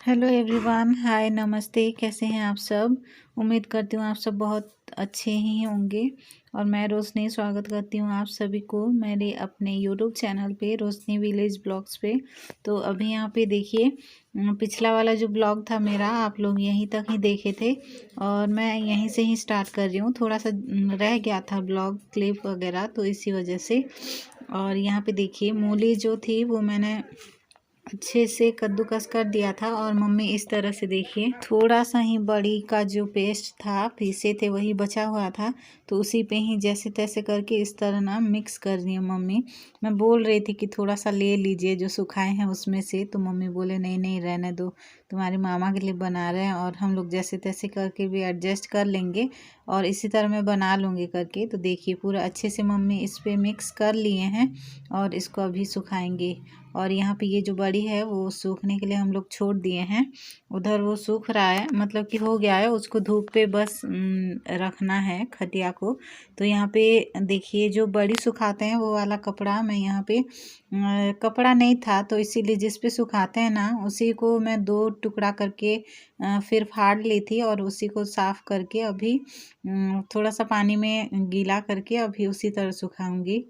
Hello everyone, हाय, नमस्ते। कैसे हैं आप सब? उम्मीद करती हूँ आप सब बहुत अच्छे ही होंगे। और मैं रोशनी स्वागत करती हूँ आप सभी को मेरे अपने यूट्यूब चैनल पे, रोशनी विलेज ब्लॉग्स पे। तो अभी यहाँ पे देखिए, पिछला वाला जो ब्लॉग था मेरा, आप लोग यहीं तक ही देखे थे और मैं यहीं से ही स्टार्ट कर रही हूँ। थोड़ा सा रह गया था ब्लॉग क्लिप वगैरह, तो इसी वजह से। और यहाँ पे देखिए, मूली जो थी वो मैंने अच्छे से कद्दूकस कर दिया था। और मम्मी इस तरह से देखिए, थोड़ा सा ही बड़ी का जो पेस्ट था, पीसे थे, वही बचा हुआ था, तो उसी पे ही जैसे तैसे करके इस तरह ना मिक्स कर रही है मम्मी। मैं बोल रही थी कि थोड़ा सा ले लीजिए जो सुखाए हैं उसमें से, तो मम्मी बोले नहीं नहीं, रहने दो, तुम्हारी मामा के लिए बना रहे हैं और हम लोग जैसे तैसे करके भी एडजस्ट कर लेंगे और इसी तरह मैं बना लूँगी करके। तो देखिए, पूरा अच्छे से मम्मी इस पर मिक्स कर लिए हैं और इसको अभी सुखाएंगे। और यहाँ पे ये जो बड़ी है वो सूखने के लिए हम लोग छोड़ दिए हैं। उधर वो सूख रहा है, मतलब कि हो गया है, उसको धूप पे बस रखना है खटिया को। तो यहाँ पे देखिए, जो बड़ी सुखाते हैं वो वाला कपड़ा मैं यहाँ पे, कपड़ा नहीं था तो इसीलिए जिस पे सुखाते हैं ना, उसी को मैं 2 टुकड़ा करके फिर फाड़ ली थी और उसी को साफ़ करके अभी थोड़ा सा पानी में गीला करके अभी उसी तरह सुखाऊंगी।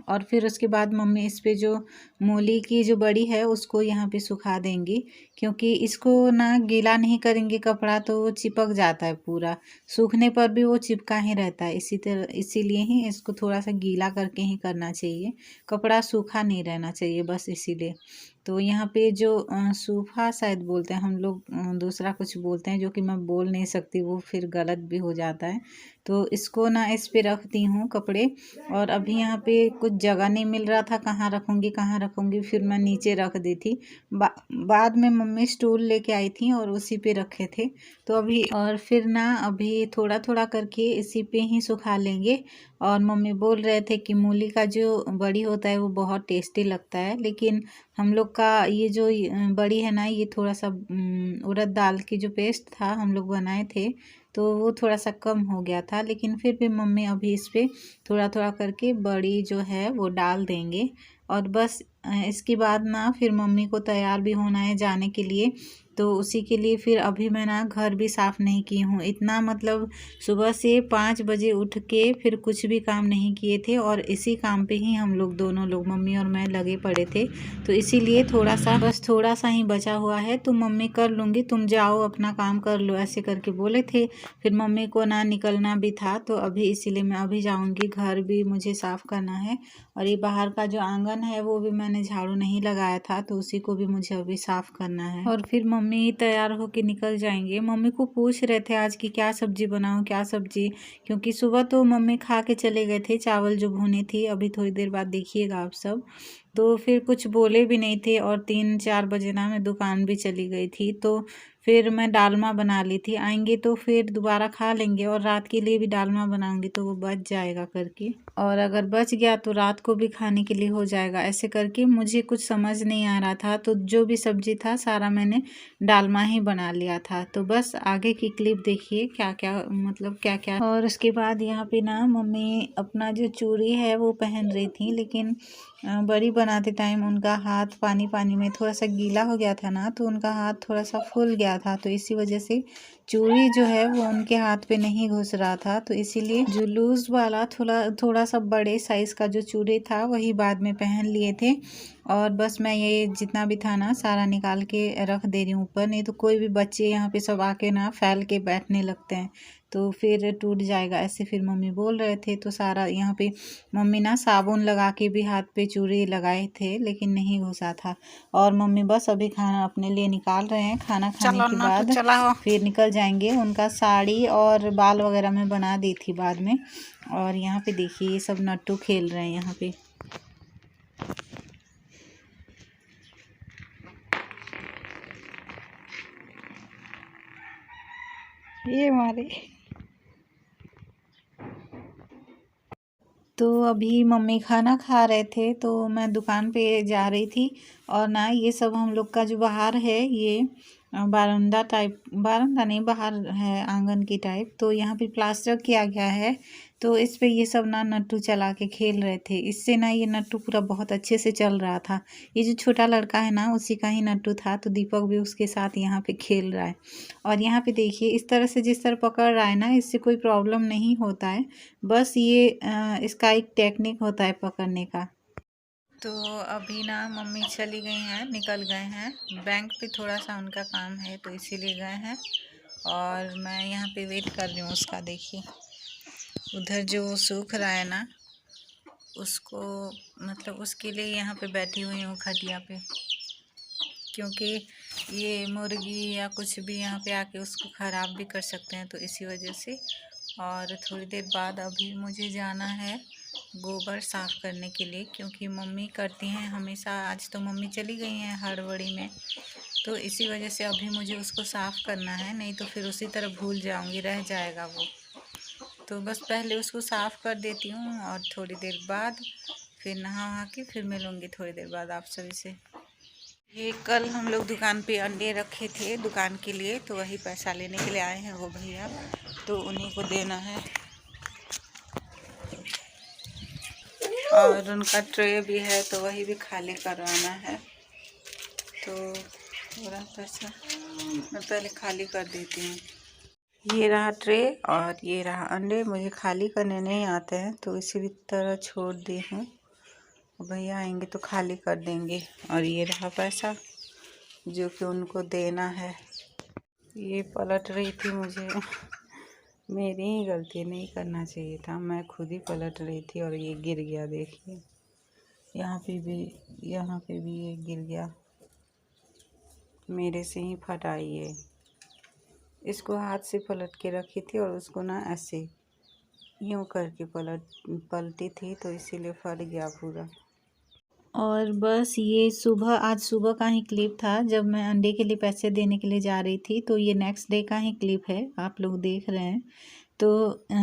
और फिर उसके बाद मम्मी इस पे जो मूली की जो बड़ी है उसको यहाँ पे सुखा देंगी, क्योंकि इसको ना गीला नहीं करेंगे कपड़ा तो वो चिपक जाता है पूरा, सूखने पर भी वो चिपका ही रहता है। इसी तरह, इसीलिए ही इसको थोड़ा सा गीला करके ही करना चाहिए, कपड़ा सूखा नहीं रहना चाहिए, बस इसीलिए। तो यहाँ पे जो सूफा शायद बोलते हैं हम लोग, दूसरा कुछ बोलते हैं जो कि मैं बोल नहीं सकती, वो फिर गलत भी हो जाता है। तो इसको ना इस पे रखती हूँ कपड़े। और अभी यहाँ पे कुछ जगह नहीं मिल रहा था, कहाँ रखूँगी कहाँ रखूँगी, फिर मैं नीचे रख दी थी। बाद में मम्मी स्टूल लेके आई थी और उसी पे रखे थे। तो अभी और फिर ना अभी थोड़ा थोड़ा करके इसी पे ही सुखा लेंगे। और मम्मी बोल रहे थे कि मूली का जो बड़ी होता है वो बहुत टेस्टी लगता है, लेकिन हम लोग का ये जो बड़ी है ना, ये थोड़ा सा उड़द दाल की जो पेस्ट था हम लोग बनाए थे, तो वो थोड़ा सा कम हो गया था। लेकिन फिर भी मम्मी अभी इस पे थोड़ा थोड़ा करके बड़ी जो है वो डाल देंगे। और बस इसके बाद ना फिर मम्मी को तैयार भी होना है जाने के लिए, तो उसी के लिए फिर अभी मैं ना घर भी साफ़ नहीं की हूँ इतना, मतलब सुबह से 5 बजे उठ के फिर कुछ भी काम नहीं किए थे और इसी काम पे ही हम लोग दोनों लोग, मम्मी और मैं, लगे पड़े थे। तो इसीलिए थोड़ा सा, बस थोड़ा सा ही बचा हुआ है, तो मम्मी कर लूँगी, तुम जाओ अपना काम कर लो, ऐसे करके बोले थे। फिर मम्मी को ना निकलना भी था, तो अभी इसीलिए मैं अभी जाऊँगी, घर भी मुझे साफ़ करना है। और ये बाहर का जो आंगन है वो भी मैंने झाड़ू नहीं लगाया था, तो उसी को भी मुझे अभी साफ़ करना है। और फिर मम्मी तैयार होके निकल जाएंगे। मम्मी को पूछ रहे थे आज की क्या सब्जी बनाऊं, क्या सब्जी, क्योंकि सुबह तो मम्मी खा के चले गए थे चावल जो भुनी थी, अभी थोड़ी देर बाद देखिएगा आप सब। तो फिर कुछ बोले भी नहीं थे और 3-4 बजे ना मैं दुकान भी चली गई थी, तो फिर मैं डालमा बना ली थी, आएंगे तो फिर दोबारा खा लेंगे और रात के लिए भी डालमा बनाऊंगी तो वो बच जाएगा करके, और अगर बच गया तो रात को भी खाने के लिए हो जाएगा, ऐसे करके। मुझे कुछ समझ नहीं आ रहा था, तो जो भी सब्जी था सारा मैंने डालमा ही बना लिया था। तो बस आगे की क्लिप देखिए क्या क्या, मतलब क्या क्या। और उसके बाद यहाँ पे ना मम्मी अपना जो चूड़ी है वो पहन रही थी, लेकिन बड़ी बनाते टाइम उनका हाथ पानी पानी में थोड़ा सा गीला हो गया था ना, तो उनका हाथ थोड़ा सा फूल गया था, तो इसी वजह से चूड़ी जो है वो उनके हाथ पे नहीं घुस रहा था। तो इसीलिए जो लूज वाला थोड़ा सा बड़े साइज़ का जो चूड़ी था वही बाद में पहन लिए थे। और बस मैं ये जितना भी था ना सारा निकाल के रख दे रही हूँ ऊपर, नहीं तो कोई भी बच्चे यहाँ पे सब आके ना फैल के बैठने लगते हैं, तो फिर टूट जाएगा, ऐसे फिर मम्मी बोल रहे थे। तो सारा यहाँ पे मम्मी ना साबुन लगा के भी हाथ पे चूड़ी लगाए थे, लेकिन नहीं घुसा था। और मम्मी बस अभी खाना अपने लिए निकाल रहे हैं, खाना खाने के बाद फिर निकल जाएंगे। उनका साड़ी और बाल वगैरह मैं बना दी थी बाद में। और यहाँ पे देखिए ये सब नट्टू खेल रहे हैं यहाँ पे। ये हमारे, तो अभी मम्मी खाना खा रहे थे तो मैं दुकान पे जा रही थी। और ना ये सब हम लोग का जो बाहर है, ये बारंदा टाइप, बारंदा नहीं, बाहर है आंगन की टाइप, तो यहाँ पे प्लास्टर किया गया है। तो इस पे ये सब ना नट्टू चला के खेल रहे थे। इससे ना ये नट्टू पूरा बहुत अच्छे से चल रहा था। ये जो छोटा लड़का है ना उसी का ही नट्टू था, तो दीपक भी उसके साथ यहाँ पे खेल रहा है। और यहाँ पे देखिए इस तरह से जिस तरह पकड़ रहा है ना, इससे कोई प्रॉब्लम नहीं होता है। बस ये इसका एक टेक्निक होता है पकड़ने का। तो अभी ना मम्मी चली गई हैं, निकल गए हैं बैंक पे, थोड़ा सा उनका काम है तो इसीलिए गए हैं। और मैं यहाँ पे वेट कर रही हूँ उसका। देखिए उधर जो सूख रहा है ना उसको, मतलब उसके लिए यहाँ पे बैठी हुई हूँ खटिया पे, क्योंकि ये मुर्गी या कुछ भी यहाँ पे आके उसको ख़राब भी कर सकते हैं, तो इसी वजह से। और थोड़ी देर बाद अभी मुझे जाना है गोबर साफ़ करने के लिए, क्योंकि मम्मी करती हैं हमेशा। आज तो मम्मी चली गई हैं हड़बड़ी में, तो इसी वजह से अभी मुझे उसको साफ़ करना है, नहीं तो फिर उसी तरह भूल जाऊंगी, रह जाएगा वो। तो बस पहले उसको साफ़ कर देती हूँ और थोड़ी देर बाद फिर नहा वहा के फिर मिलूँगी थोड़ी देर बाद आप सभी से। ये कल हम लोग दुकान पे अंडे रखे थे दुकान के लिए, तो वही पैसा लेने के लिए आए हैं वो भैया, तो उन्हीं को देना है। और उनका ट्रे भी है तो वही भी खाली करवाना है, तो पूरा पैसा मैं पहले खाली कर देती हूँ। ये रहा ट्रे और ये रहा अंडे। मुझे खाली करने नहीं आते हैं तो इसी तरह छोड़ दी हूँ, भैया आएंगे तो खाली कर देंगे। और ये रहा पैसा जो कि उनको देना है। ये पलट रही थी, मुझे मेरी ही गलती, नहीं करना चाहिए था, मैं खुद ही पलट रही थी और ये गिर गया। देखिए यहाँ पे भी ये गिर गया, मेरे से ही फटा ये। इसको हाथ से पलट के रखी थी और उसको ना ऐसे यूँ करके पलटी थी, तो इसीलिए फट गया पूरा। और बस ये आज सुबह का ही क्लिप था, जब मैं अंडे के लिए पैसे देने के लिए जा रही थी। तो ये नेक्स्ट डे का ही क्लिप है, आप लोग देख रहे हैं। तो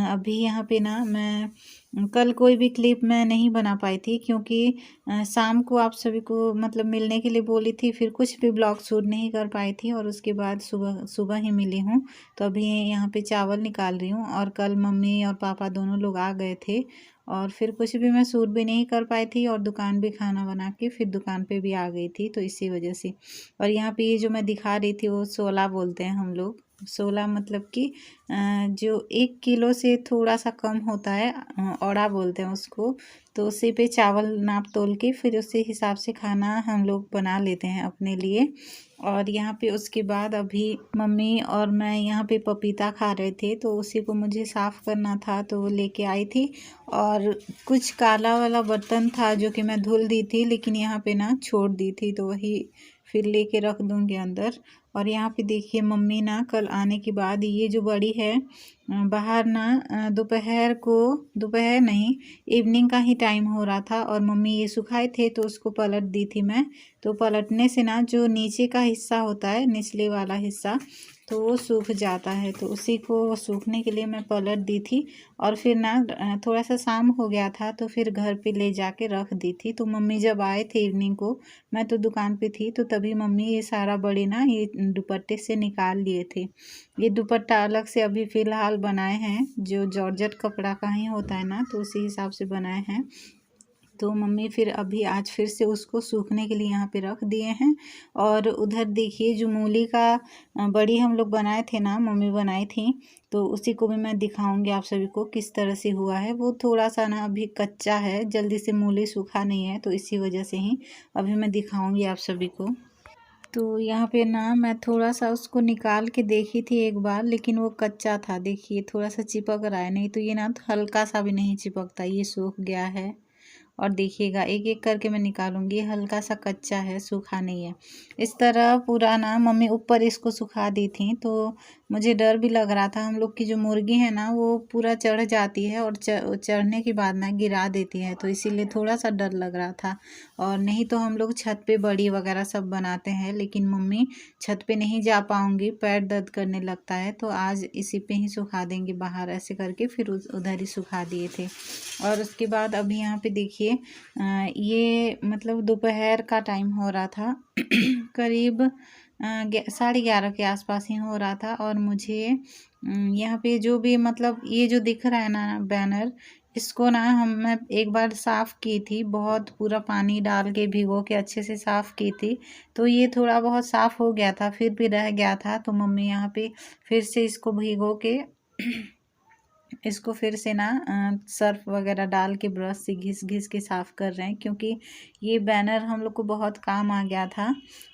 अभी यहाँ पे ना मैं कल कोई भी क्लिप मैं नहीं बना पाई थी, क्योंकि शाम को आप सभी को मतलब मिलने के लिए बोली थी, फिर कुछ भी ब्लॉग शूट नहीं कर पाई थी। और उसके बाद सुबह सुबह ही मिली हूँ, तो अभी यहाँ पे चावल निकाल रही हूँ। और कल मम्मी और पापा दोनों लोग आ गए थे, और फिर कुछ भी मैं शूट भी नहीं कर पाई थी, और दुकान भी खाना बना के फिर दुकान पे भी आ गई थी, तो इसी वजह से। और यहाँ पे ये जो मैं दिखा रही थी वो 16 बोलते हैं हम लोग। 16 मतलब कि जो 1 किलो से थोड़ा सा कम होता है, औड़ा बोलते हैं उसको। तो उसी पे चावल नाप तोल के फिर उसी हिसाब से खाना हम लोग बना लेते हैं अपने लिए। और यहाँ पे उसके बाद अभी मम्मी और मैं यहाँ पे पपीता खा रहे थे, तो उसी को मुझे साफ़ करना था, तो वो लेके आई थी। और कुछ काला वाला बर्तन था जो कि मैं धुल दी थी, लेकिन यहाँ पे ना छोड़ दी थी, तो वही फिर लेके रख दूँगी अंदर। और यहाँ पे देखिए मम्मी ना कल आने के बाद ये जो बड़ी है, बाहर ना दोपहर नहीं, इवनिंग का ही टाइम हो रहा था, और मम्मी ये सुखाए थे तो उसको पलट दी थी मैं। तो पलटने से ना जो नीचे का हिस्सा होता है, निचले वाला हिस्सा, तो वो सूख जाता है, तो उसी को सूखने के लिए मैं पलट दी थी। और फिर ना थोड़ा सा शाम हो गया था, तो फिर घर पे ले जाके रख दी थी। तो मम्मी जब आए थे इवनिंग को, मैं तो दुकान पे थी, तो तभी मम्मी ये सारा बड़े ना ये दुपट्टे से निकाल लिए थे। ये दुपट्टा अलग से अभी फ़िलहाल बनाए हैं, जो जॉर्जेट कपड़ा का ही होता है ना, तो उसी हिसाब से बनाए हैं। तो मम्मी फिर अभी आज फिर से उसको सूखने के लिए यहाँ पे रख दिए हैं। और उधर देखिए जो मूली का बड़ी हम लोग बनाए थे ना, मम्मी बनाई थी, तो उसी को भी मैं दिखाऊंगी आप सभी को किस तरह से हुआ है। वो थोड़ा सा ना अभी कच्चा है, जल्दी से मूली सूखा नहीं है, तो इसी वजह से ही अभी मैं दिखाऊंगी आप सभी को। तो यहाँ पे ना मैं थोड़ा सा उसको निकाल के देखी थी एक बार, लेकिन वो कच्चा था। देखिए थोड़ा सा चिपक रहा है, नहीं तो ये ना हल्का सा भी नहीं चिपकता, ये सूख गया है। और देखिएगा एक एक करके मैं निकालूंगी, हल्का सा कच्चा है, सूखा नहीं है। इस तरह पूरा ना मम्मी ऊपर इसको सुखा दी थी, तो मुझे डर भी लग रहा था। हम लोग की जो मुर्गी है ना वो पूरा चढ़ जाती है, और चढ़ने के बाद ना गिरा देती है, तो इसीलिए थोड़ा सा डर लग रहा था। और नहीं तो हम लोग छत पे बड़ी वगैरह सब बनाते हैं, लेकिन मम्मी छत पे नहीं जा पाऊंगी, पैर दर्द करने लगता है, तो आज इसी पे ही सुखा देंगे बाहर, ऐसे करके फिर उधर ही सुखा दिए थे। और उसके बाद अभी यहाँ पे देखिए ये मतलब दोपहर का टाइम हो रहा था करीब 11:30 के आसपास ही हो रहा था। और मुझे यहाँ पे जो भी मतलब ये जो दिख रहा है ना बैनर, इसको ना मैं एक बार साफ़ की थी, बहुत पूरा पानी डाल के भिगो के अच्छे से साफ़ की थी। तो ये थोड़ा बहुत साफ़ हो गया था, फिर भी रह गया था। तो मम्मी यहाँ पे फिर से इसको भिगो के इसको फिर से ना सर्फ़ वगैरह डाल के ब्रश से घिस-घिस के साफ़ कर रहे हैं, क्योंकि ये बैनर हम लोग को बहुत काम आ गया था।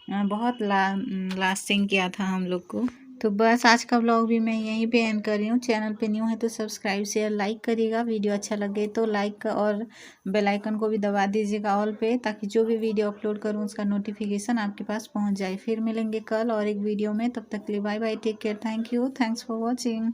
बहुत लास्टिंग किया था हम लोग को। तो बस आज का व्लॉग भी मैं यहीं पे एंड कर रही हूँ। चैनल पे न्यू है तो सब्सक्राइब शेयर लाइक करिएगा। वीडियो अच्छा लगे तो लाइक और बेल आइकन को भी दबा दीजिएगा ऑल पे, ताकि जो भी वीडियो अपलोड करूँ उसका नोटिफिकेशन आपके पास पहुँच जाए। फिर मिलेंगे कल और एक वीडियो में, तब तक के लिए bye bye, take care, thank you, thanks for watching.